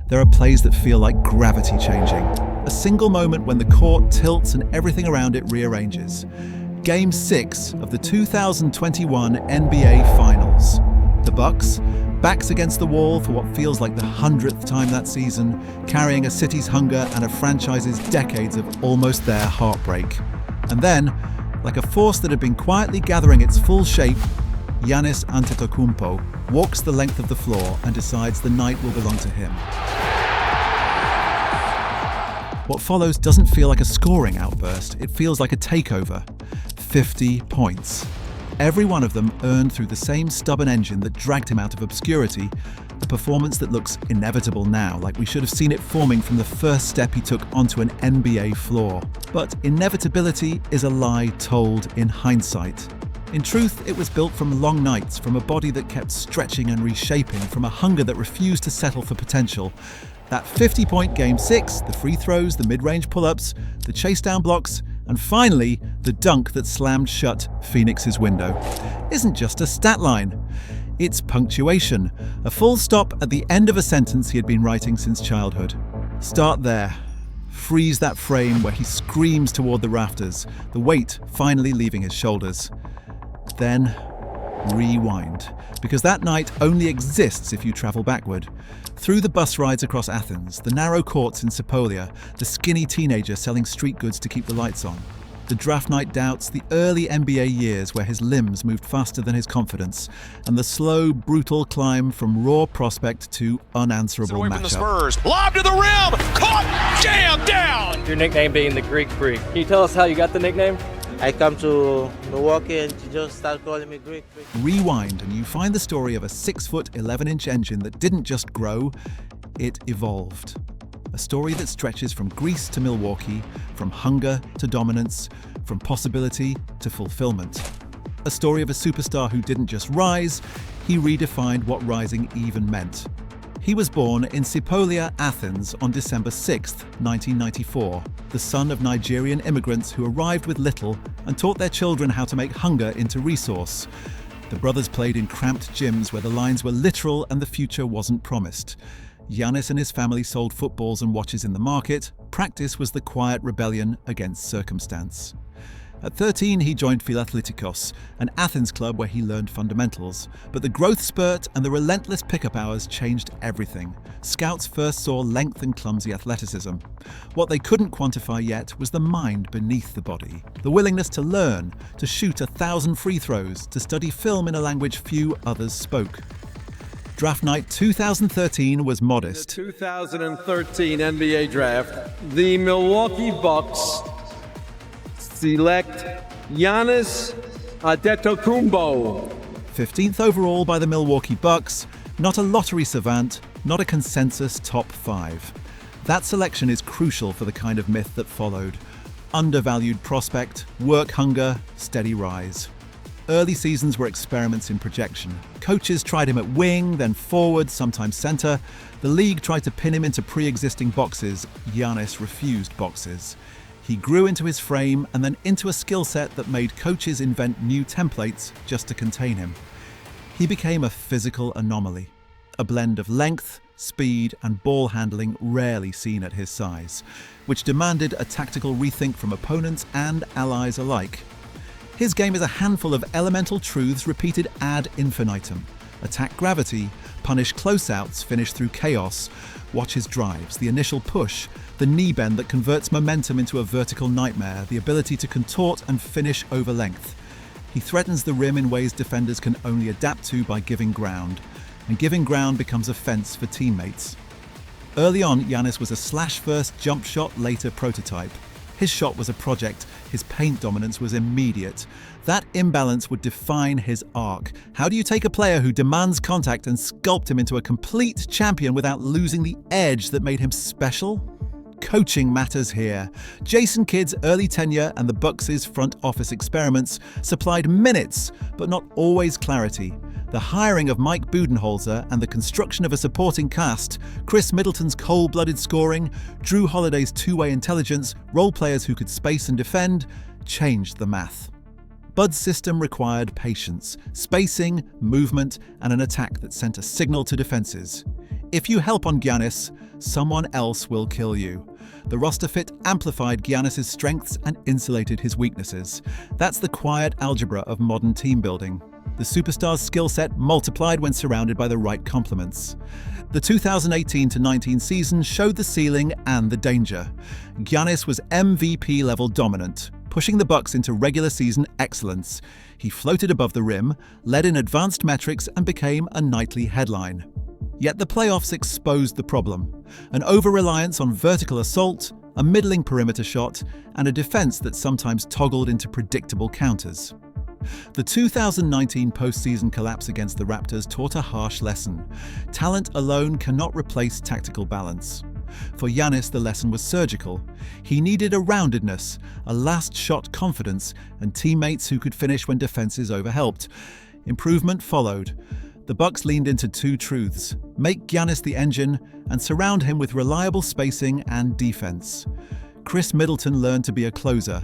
There are plays that feel like gravity changing. A single moment when the court tilts and everything around it rearranges. Game 6 of the 2021 NBA Finals. The Bucks, backs against the wall for what feels like the 100th time that season, carrying a city's hunger and a franchise's decades of almost there heartbreak. And then, like a force that had been quietly gathering its full shape, Giannis Antetokounmpo walks the length of the floor and decides the night will belong to him. What follows doesn't feel like a scoring outburst, it feels like a takeover. 50 points. Every one of them earned through the same stubborn engine that dragged him out of obscurity, a performance that looks inevitable now, like we should have seen it forming from the first step he took onto an NBA floor. But inevitability is a lie told in hindsight. In truth, it was built from long nights, from a body that kept stretching and reshaping, from a hunger that refused to settle for potential. That 50-point Game 6, the free throws, the mid-range pull-ups, the chase-down blocks, and finally, the dunk that slammed shut Phoenix's window, isn't just a stat line. It's punctuation, a full stop at the end of a sentence he had been writing since childhood. Start there. Freeze that frame where he screams toward the rafters, the weight finally leaving his shoulders. Then rewind, because that night only exists if you travel backward. Through the bus rides across Athens, the narrow courts in Sepolia, the skinny teenager selling street goods to keep the lights on, the draft night doubts, the early NBA years where his limbs moved faster than his confidence, and the slow, brutal climb from raw prospect to unanswerable away from the matchup. Spurs. Lob to the rim, caught, jam down. Your nickname being the Greek Freak. Can you tell us how you got the nickname? I come to Milwaukee and she just start calling me Greek. Rewind and you find the story of a 6-foot, 11-inch engine that didn't just grow, it evolved. A story that stretches from Greece to Milwaukee, from hunger to dominance, from possibility to fulfillment. A story of a superstar who didn't just rise, he redefined what rising even meant. He was born in Sepolia, Athens on December 6, 1994, the son of Nigerian immigrants who arrived with little and taught their children how to make hunger into resource. The brothers played in cramped gyms where the lines were literal and the future wasn't promised. Giannis and his family sold footballs and watches in the market. Practice was the quiet rebellion against circumstance. At 13, he joined Philathletikos, an Athens club where he learned fundamentals. But the growth spurt and the relentless pickup hours changed everything. Scouts first saw length and clumsy athleticism. What they couldn't quantify yet was the mind beneath the body. The willingness to learn, to shoot 1,000 free throws, to study film in a language few others spoke. Draft night 2013 was modest. The 2013 NBA Draft, the Milwaukee Bucks select Giannis Antetokounmpo. 15th overall by the Milwaukee Bucks, not a lottery savant, not a consensus top 5. That selection is crucial for the kind of myth that followed. Undervalued prospect, work hunger, steady rise. Early seasons were experiments in projection. Coaches tried him at wing, then forward, sometimes center. The league tried to pin him into pre-existing boxes. Giannis refused boxes. He grew into his frame and then into a skill set that made coaches invent new templates just to contain him. He became a physical anomaly, a blend of length, speed, and ball handling rarely seen at his size, which demanded a tactical rethink from opponents and allies alike. His game is a handful of elemental truths repeated ad infinitum. Attack gravity, punish closeouts, finish through chaos, watch his drives, the initial push, the knee bend that converts momentum into a vertical nightmare, the ability to contort and finish over length. He threatens the rim in ways defenders can only adapt to by giving ground, and giving ground becomes a fence for teammates. Early on, Giannis was a slash-first, jump-shot later prototype. His shot was a project, his paint dominance was immediate. That imbalance would define his arc. How do you take a player who demands contact and sculpt him into a complete champion without losing the edge that made him special? Coaching matters here. Jason Kidd's early tenure and the Bucks' front office experiments supplied minutes, but not always clarity. The hiring of Mike Budenholzer and the construction of a supporting cast, Chris Middleton's cold-blooded scoring, Drew Holiday's two-way intelligence, role players who could space and defend, changed the math. Bud's system required patience, spacing, movement, and an attack that sent a signal to defenses. If you help on Giannis, someone else will kill you. The roster fit amplified Giannis' strengths and insulated his weaknesses. That's the quiet algebra of modern team building. The superstar's skill set multiplied when surrounded by the right complements. The 2018-19 season showed the ceiling and the danger. Giannis was MVP-level dominant, pushing the Bucks into regular season excellence. He floated above the rim, led in advanced metrics, and became a nightly headline. Yet the playoffs exposed the problem: an over-reliance on vertical assault, a middling perimeter shot, and a defense that sometimes toggled into predictable counters. The 2019 postseason collapse against the Raptors taught a harsh lesson. Talent alone cannot replace tactical balance. For Giannis, the lesson was surgical. He needed a roundedness, a last-shot confidence, and teammates who could finish when defenses overhelped. Improvement followed. The Bucks leaned into two truths: make Giannis the engine and surround him with reliable spacing and defense. Chris Middleton learned to be a closer.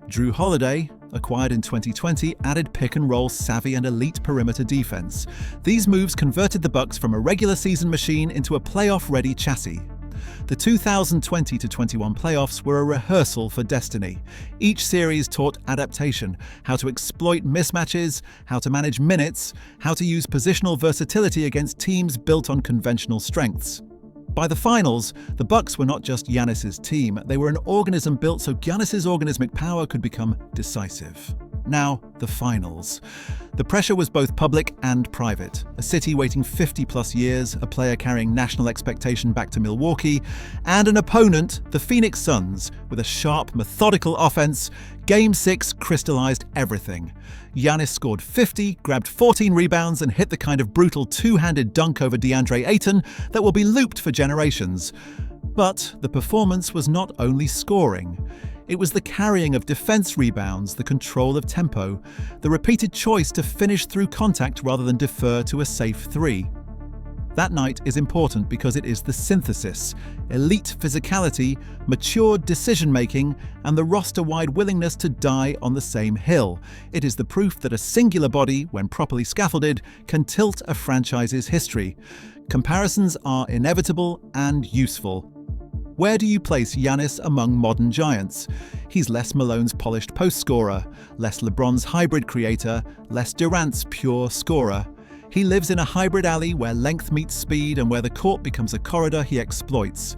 Drew Holiday, acquired in 2020, added pick-and-roll savvy and elite perimeter defense. These moves converted the Bucks from a regular season machine into a playoff-ready chassis. The 2020-21 playoffs were a rehearsal for destiny. Each series taught adaptation, how to exploit mismatches, how to manage minutes, how to use positional versatility against teams built on conventional strengths. By the finals, the Bucks were not just Giannis' team, they were an organism built so Giannis' organismic power could become decisive. Now, the finals. The pressure was both public and private. A city waiting 50-plus years, a player carrying national expectation back to Milwaukee, and an opponent, the Phoenix Suns, with a sharp, methodical offense. Game 6 crystallized everything. Giannis scored 50, grabbed 14 rebounds, and hit the kind of brutal two-handed dunk over DeAndre Ayton that will be looped for generations. But the performance was not only scoring. It was the carrying of defense rebounds, the control of tempo, the repeated choice to finish through contact rather than defer to a safe three. That night is important because it is the synthesis: elite physicality, matured decision-making, and the roster-wide willingness to die on the same hill. It is the proof that a singular body, when properly scaffolded, can tilt a franchise's history. Comparisons are inevitable and useful. Where do you place Giannis among modern giants? He's less Malone's polished post scorer, less LeBron's hybrid creator, less Durant's pure scorer. He lives in a hybrid alley where length meets speed and where the court becomes a corridor he exploits.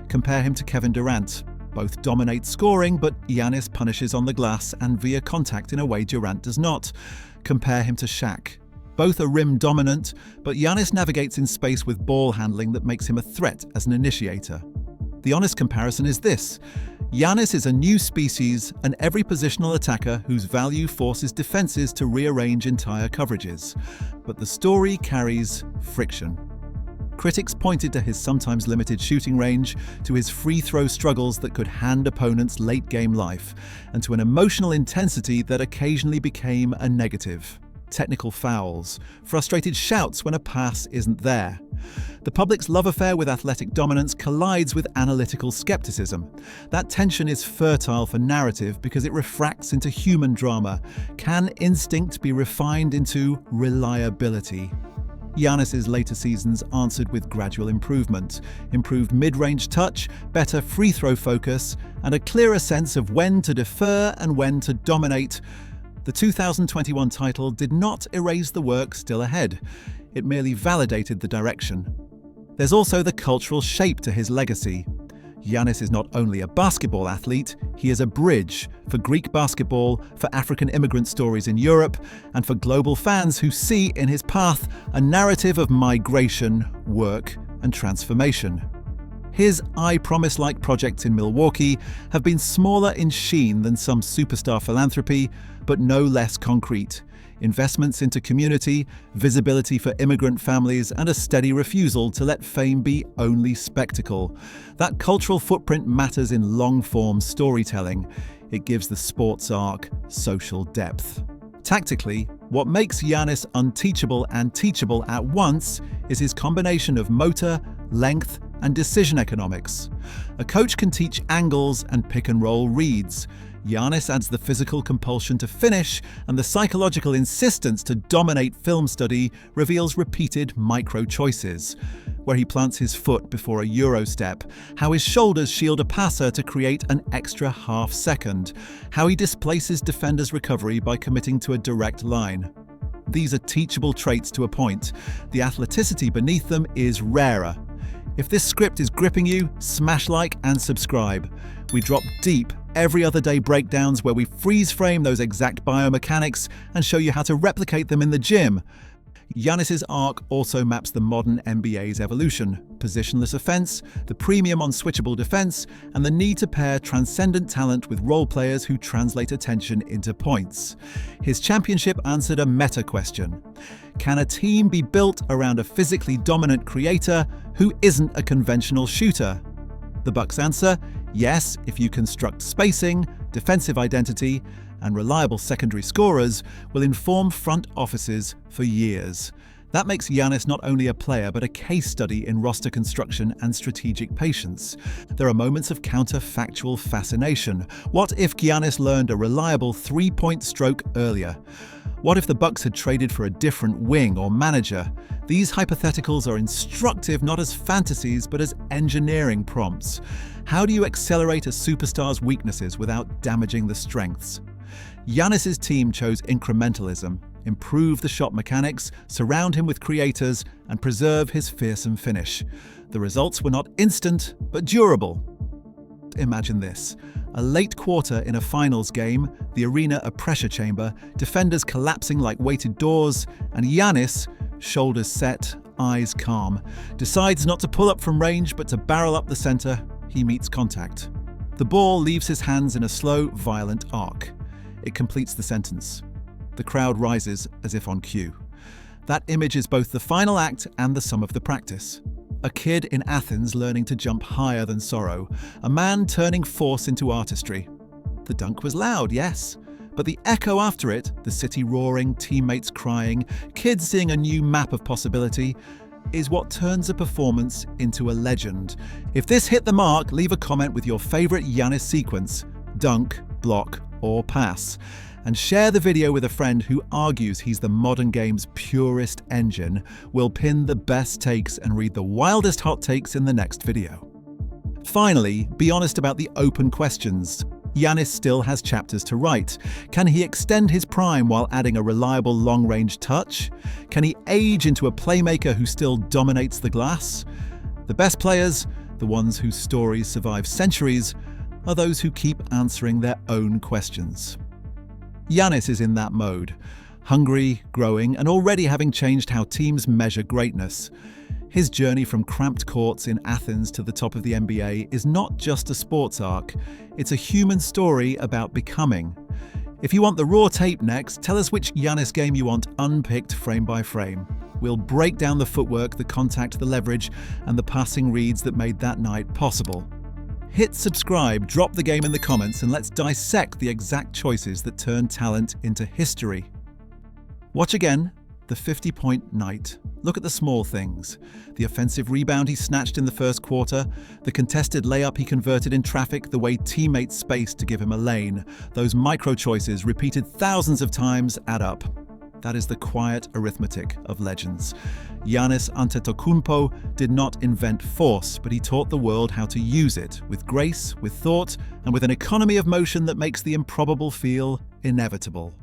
Compare him to Kevin Durant. Both dominate scoring, but Giannis punishes on the glass and via contact in a way Durant does not. Compare him to Shaq. Both are rim dominant, but Giannis navigates in space with ball handling that makes him a threat as an initiator. The honest comparison is this: Giannis is a new species, an every positional attacker whose value forces defenses to rearrange entire coverages. But the story carries friction. Critics pointed to his sometimes limited shooting range, to his free throw struggles that could hand opponents late-game life, and to an emotional intensity that occasionally became a negative. Technical fouls, frustrated shouts when a pass isn't there. The public's love affair with athletic dominance collides with analytical skepticism. That tension is fertile for narrative because it refracts into human drama. Can instinct be refined into reliability? Giannis' later seasons answered with gradual improvement, improved mid-range touch, better free throw focus, and a clearer sense of when to defer and when to dominate. The 2021 title did not erase the work still ahead. It merely validated the direction. There's also the cultural shape to his legacy. Giannis is not only a basketball athlete, he is a bridge for Greek basketball, for African immigrant stories in Europe, and for global fans who see in his path a narrative of migration, work, and transformation. His I Promise-like projects in Milwaukee have been smaller in sheen than some superstar philanthropy, but no less concrete. Investments into community, visibility for immigrant families, and a steady refusal to let fame be only spectacle. That cultural footprint matters in long-form storytelling. It gives the sports arc social depth. Tactically, what makes Giannis unteachable and teachable at once is his combination of motor, length, and decision economics. A coach can teach angles and pick-and-roll reads. Giannis adds the physical compulsion to finish, and the psychological insistence to dominate film study reveals repeated micro-choices. Where he plants his foot before a Euro step, how his shoulders shield a passer to create an extra half second, how he displaces defenders' recovery by committing to a direct line. These are teachable traits to a point. The athleticity beneath them is rarer. If this script is gripping you, smash like and subscribe. We drop deep every other day breakdowns where we freeze frame those exact biomechanics and show you how to replicate them in the gym. Giannis's arc also maps the modern NBA's evolution: positionless offense, the premium on switchable defense, and the need to pair transcendent talent with role players who translate attention into points. His championship answered a meta question: can a team be built around a physically dominant creator who isn't a conventional shooter? The Bucks answer: yes, if you construct spacing, defensive identity, and reliable secondary scorers will inform front offices for years. That makes Giannis not only a player but a case study in roster construction and strategic patience. There are moments of counterfactual fascination. What if Giannis learned a reliable three-point stroke earlier? What if the Bucks had traded for a different wing or manager? These hypotheticals are instructive not as fantasies but as engineering prompts. How do you accelerate a superstar's weaknesses without damaging the strengths? Giannis's team chose incrementalism, improve the shot mechanics, surround him with creators, and preserve his fearsome finish. The results were not instant, but durable. Imagine this: a late quarter in a finals game, the arena a pressure chamber, defenders collapsing like weighted doors, and Giannis, shoulders set, eyes calm, decides not to pull up from range but to barrel up the center. He meets contact. The ball leaves his hands in a slow, violent arc. It completes the sentence. The crowd rises as if on cue. That image is both the final act and the sum of the practice. A kid in Athens learning to jump higher than sorrow. A man turning force into artistry. The dunk was loud, yes, but the echo after it, the city roaring, teammates crying, kids seeing a new map of possibility, is what turns a performance into a legend. If this hit the mark, leave a comment with your favorite Giannis sequence: dunk, block, or pass, and share the video with a friend who argues he's the modern game's purest engine. We'll pin the best takes and read the wildest hot takes in the next video. Finally, be honest about the open questions. Giannis still has chapters to write. Can he extend his prime while adding a reliable long-range touch? Can he age into a playmaker who still dominates the glass? The best players, the ones whose stories survive centuries, are those who keep answering their own questions. Giannis is in that mode, hungry, growing, and already having changed how teams measure greatness. His journey from cramped courts in Athens to the top of the NBA is not just a sports arc, it's a human story about becoming. If you want the raw tape next, tell us which Giannis game you want unpicked frame by frame. We'll break down the footwork, the contact, the leverage, and the passing reads that made that night possible. Hit subscribe, drop the game in the comments, and let's dissect the exact choices that turn talent into history. Watch again the 50-point night. Look at the small things. The offensive rebound he snatched in the first quarter, the contested layup he converted in traffic, the way teammates spaced to give him a lane. Those micro choices, repeated thousands of times, add up. That is the quiet arithmetic of legends. Giannis Antetokounmpo did not invent force, but he taught the world how to use it, with grace, with thought, and with an economy of motion that makes the improbable feel inevitable.